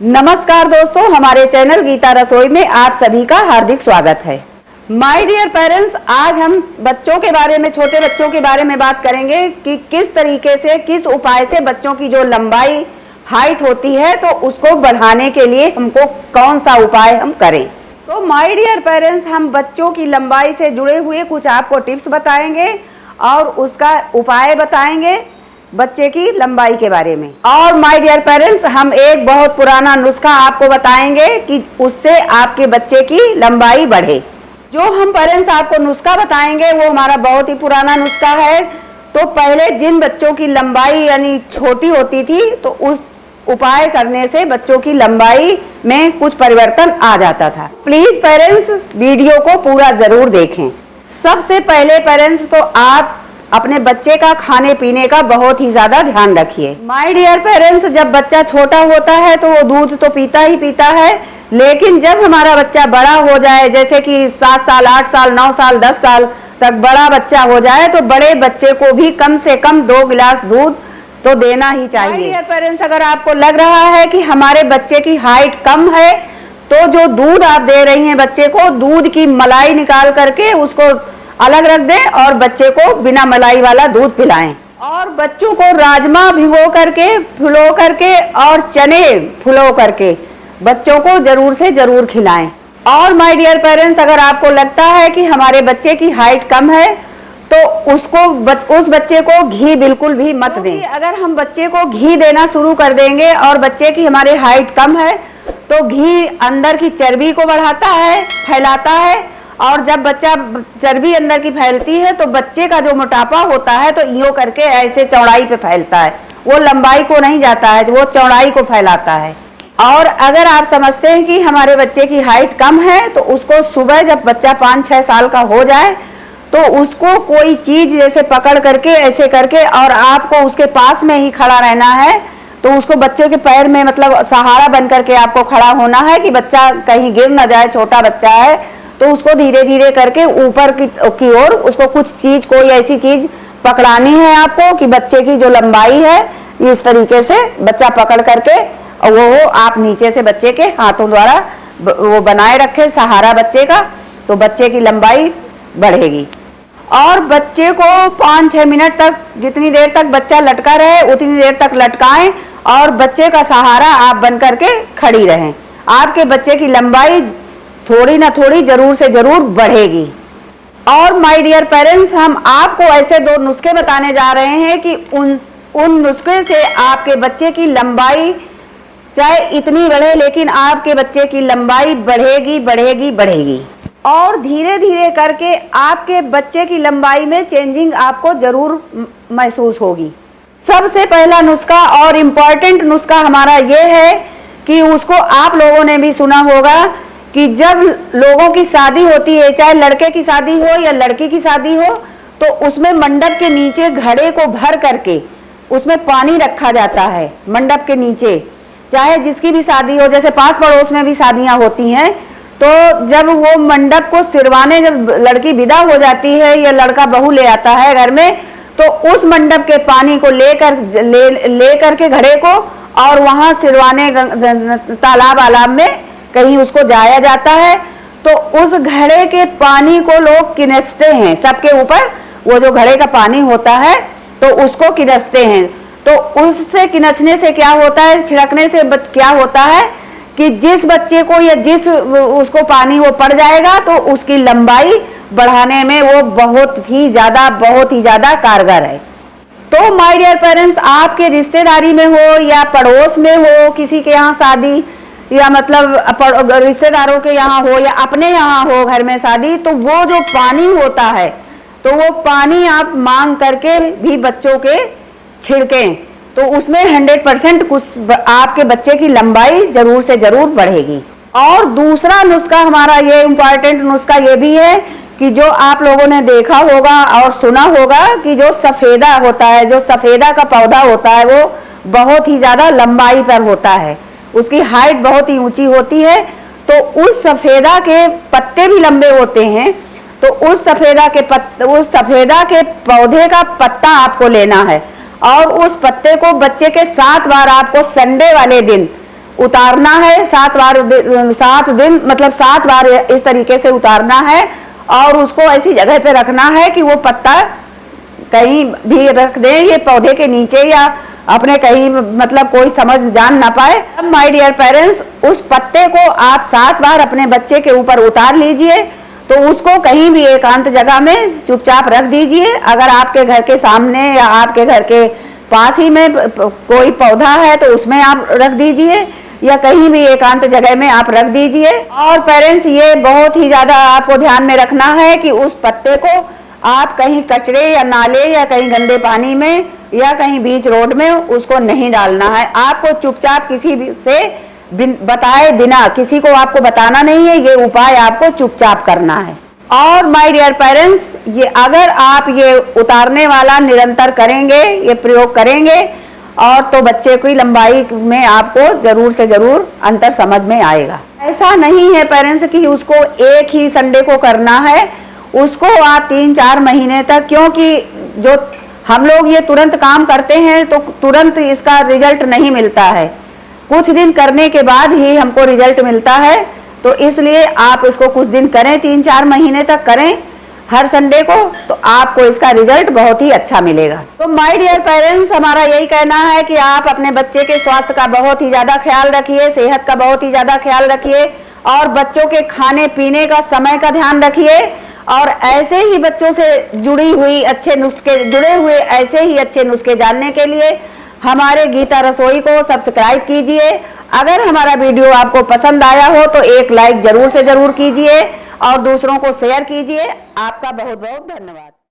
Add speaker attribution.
Speaker 1: नमस्कार दोस्तों, हमारे चैनल गीता रसोई में आप सभी का हार्दिक स्वागत है। माय डियर पेरेंट्स, आज हम बच्चों के बारे में, छोटे बच्चों के बारे में बात करेंगे कि किस तरीके से, किस उपाय से बच्चों की जो लंबाई, हाइट होती है तो उसको बढ़ाने के लिए हमको कौन सा उपाय हम करें। तो माय डियर पेरेंट्स, हम बच्चों की लंबाई से जुड़े हुए कुछ आपको टिप्स बताएंगे और उसका उपाय बताएंगे बच्चे की लंबाई के बारे में। और माय डियर पेरेंट्स, हम एक बहुत पुराना नुस्खा आपको बताएंगे कि उससे आपके बच्चे की लंबाई बढ़े। जो हम पेरेंट्स आपको नुस्खा बताएंगे वो हमारा बहुत ही पुराना नुस्खा है। तो पहले जिन बच्चों की लंबाई यानी छोटी होती थी तो उस उपाय करने से बच्चों की लंबाई में कुछ परिवर्तन आ जाता था। प्लीज पेरेंट्स, वीडियो को पूरा जरूर देखें। सबसे पहले पेरेंट्स, तो आप अपने बच्चे का खाने पीने का बहुत ही ज्यादा ध्यान रखिए। माय डियर पेरेंट्स, जब बच्चा छोटा होता है तो वो दूध तो पीता ही पीता है, लेकिन जब हमारा बच्चा बड़ा हो जाए, जैसे कि 7 साल, 8 साल, 9 साल, 10 साल तक बड़ा बच्चा हो जाए, तो बड़े बच्चे को भी कम से कम 2 गिलास दूध तो देना ही चाहिए। माय डियर पेरेंट्स, अगर आपको लग रहा है कि हमारे बच्चे की हाइट कम है तो जो दूध आप दे रही हैं बच्चे को, दूध की मलाई निकाल करके उसको अलग रख दें और बच्चे को बिना मलाई वाला दूध पिलाएं। और बच्चों को राजमा भिगो करके, फुलो करके और चने फुलो करके बच्चों को जरूर से जरूर खिलाएं। और माय डियर पेरेंट्स, अगर आपको लगता है कि हमारे बच्चे की हाइट कम है तो उस बच्चे को घी बिल्कुल भी मत दें। अगर हम बच्चे को घी देना शुरू कर देंगे और बच्चे की हमारे हाइट कम है तो घी अंदर की चर्बी को बढ़ाता है, फैलाता है, और जब बच्चा चर्बी अंदर की फैलती है तो बच्चे का जो मोटापा होता है तो यूं करके ऐसे चौड़ाई पे फैलता है, वो लंबाई को नहीं जाता है, वो चौड़ाई को फैलाता है। और अगर आप समझते हैं कि हमारे बच्चे की हाइट कम है तो उसको सुबह जब बच्चा 5-6 साल का हो जाए तो उसको कोई चीज जैसे पकड़ करके ऐसे करके, और आपको उसके पास में ही खड़ा रहना है, तो उसको बच्चे के पैर में मतलब सहारा बन करके आपको खड़ा होना है कि बच्चा कहीं गिर ना जाए, छोटा बच्चा है तो उसको धीरे धीरे करके ऊपर की ओर उसको कुछ चीज, कोई ऐसी चीज पकड़ानी है आपको कि बच्चे की जो लंबाई है इस तरीके से बच्चा पकड़ करके वो आप नीचे से बच्चे के हाथों द्वारा वो बनाए रखे सहारा बच्चे का, तो बच्चे की लंबाई बढ़ेगी। और बच्चे को 5-6 मिनट तक, जितनी देर तक बच्चा लटका रहे उतनी देर तक लटकाएं और बच्चे का सहारा आप बन करके खड़ी रहें। आपके बच्चे की लंबाई थोड़ी ना थोड़ी जरूर से जरूर बढ़ेगी। और माय डियर पेरेंट्स, हम आपको ऐसे 2 नुस्खे बताने जा रहे हैं कि उन नुस्खे से आपके बच्चे की लंबाई चाहे इतनी बढ़े लेकिन आपके बच्चे की लंबाई बढ़ेगी बढ़ेगी बढ़ेगी। और धीरे धीरे करके आपके बच्चे की लंबाई में चेंजिंग आपको जरूर महसूस होगी। सबसे पहला नुस्खा और इम्पॉर्टेंट नुस्खा हमारा ये है कि उसको आप लोगों ने भी सुना होगा कि जब लोगों की शादी होती है, चाहे लड़के की शादी हो या लड़की की शादी हो, तो उसमें मंडप के नीचे घड़े को भर करके उसमें पानी रखा जाता है। मंडप के नीचे चाहे जिसकी भी शादी हो, जैसे पास पड़ोस में भी शादियां होती हैं, तो जब वो मंडप को सिरवाने, जब लड़की विदा हो जाती है या लड़का बहू ले आता है घर में, तो उस मंडप के पानी को ले करके घड़े को और वहां सिरवाने तालाब आलाब में कहीं उसको जाया जाता है। तो उस घड़े के पानी को लोग किनसते हैं, सबके ऊपर वो जो घड़े का पानी होता है तो उसको किनसते हैं। तो उससे किनसने से क्या होता है, छिड़कने से क्या होता है कि जिस बच्चे को या जिस उसको पानी वो पड़ जाएगा तो उसकी लंबाई बढ़ाने में वो बहुत ही ज्यादा कारगर है। तो माय डियर पेरेंट्स, आपके रिश्तेदारी में हो या पड़ोस में हो, किसी के यहाँ शादी या मतलब रिश्तेदारों के यहाँ हो या अपने यहाँ हो घर में शादी, तो वो जो पानी होता है तो वो पानी आप मांग करके भी बच्चों के छिड़कें, तो उसमें 100% कुछ आपके बच्चे की लंबाई जरूर से जरूर बढ़ेगी। और दूसरा नुस्खा हमारा ये इम्पॉर्टेंट नुस्खा ये भी है कि जो आप लोगों ने देखा होगा और सुना होगा कि जो सफेदा होता है, जो सफेदा का पौधा होता है वो बहुत ही ज्यादा लंबाई पर होता है, उसकी हाइट बहुत ही ऊंची होती है। तो उस सफेदा के पत्ते भी लंबे होते हैं, तो उस सफेदा के पौधे का पत्ता आपको लेना है और उस पत्ते को बच्चे के 7 बार आपको संडे वाले दिन उतारना है 7 दिन मतलब 7 बार इस तरीके से उतारना है और उसको ऐसी जगह पे रखना है कि वो पत्ता कहीं भी रख दें, ये पौधे के नीचे या अपने कहीं मतलब कोई समझ जान ना पाए। अब माय डियर पेरेंट्स, उस पत्ते को आप 7 बार अपने बच्चे के ऊपर उतार लीजिए, तो उसको कहीं भी एकांत जगह में चुपचाप रख दीजिए। अगर आपके घर के सामने या आपके घर के पास ही में कोई पौधा है तो उसमें आप रख दीजिए या कहीं भी एकांत जगह में आप रख दीजिए। और पेरेंट्स, ये बहुत ही ज्यादा आपको ध्यान में रखना है कि उस पत्ते को आप कहीं कचरे या नाले या कहीं गंदे पानी में या कहीं बीच रोड में उसको नहीं डालना है। आपको चुपचाप किसी से बताए बिना, किसी को आपको बताना नहीं है, ये उपाय आपको चुपचाप करना है। और माय डियर पेरेंट्स, ये अगर आप ये उतारने वाला निरंतर करेंगे, ये प्रयोग करेंगे और तो बच्चे की लंबाई में आपको जरूर से जरूर अंतर समझ में आएगा। ऐसा नहीं है पेरेंट्स कि उसको एक ही संडे को करना है, उसको आप 3-4 महीने तक, क्योंकि जो हम लोग ये तुरंत काम करते हैं तो तुरंत इसका रिजल्ट नहीं मिलता है, कुछ दिन करने के बाद ही हमको रिजल्ट मिलता है। तो इसलिए आप इसको कुछ दिन करें, 3-4 महीने तक करें हर संडे को, तो आपको इसका रिजल्ट बहुत ही अच्छा मिलेगा। तो माय डियर पेरेंट्स, हमारा यही कहना है कि आप अपने बच्चे के स्वास्थ्य का बहुत ही ज्यादा ख्याल रखिए, सेहत का बहुत ही ज्यादा ख्याल रखिए और बच्चों के खाने पीने का समय का ध्यान रखिए। और ऐसे ही बच्चों से जुड़े हुए अच्छे नुस्खे जानने के लिए हमारे गीता रसोई को सब्सक्राइब कीजिए। अगर हमारा वीडियो आपको पसंद आया हो तो एक लाइक जरूर से जरूर कीजिए और दूसरों को शेयर कीजिए। आपका बहुत बहुत धन्यवाद।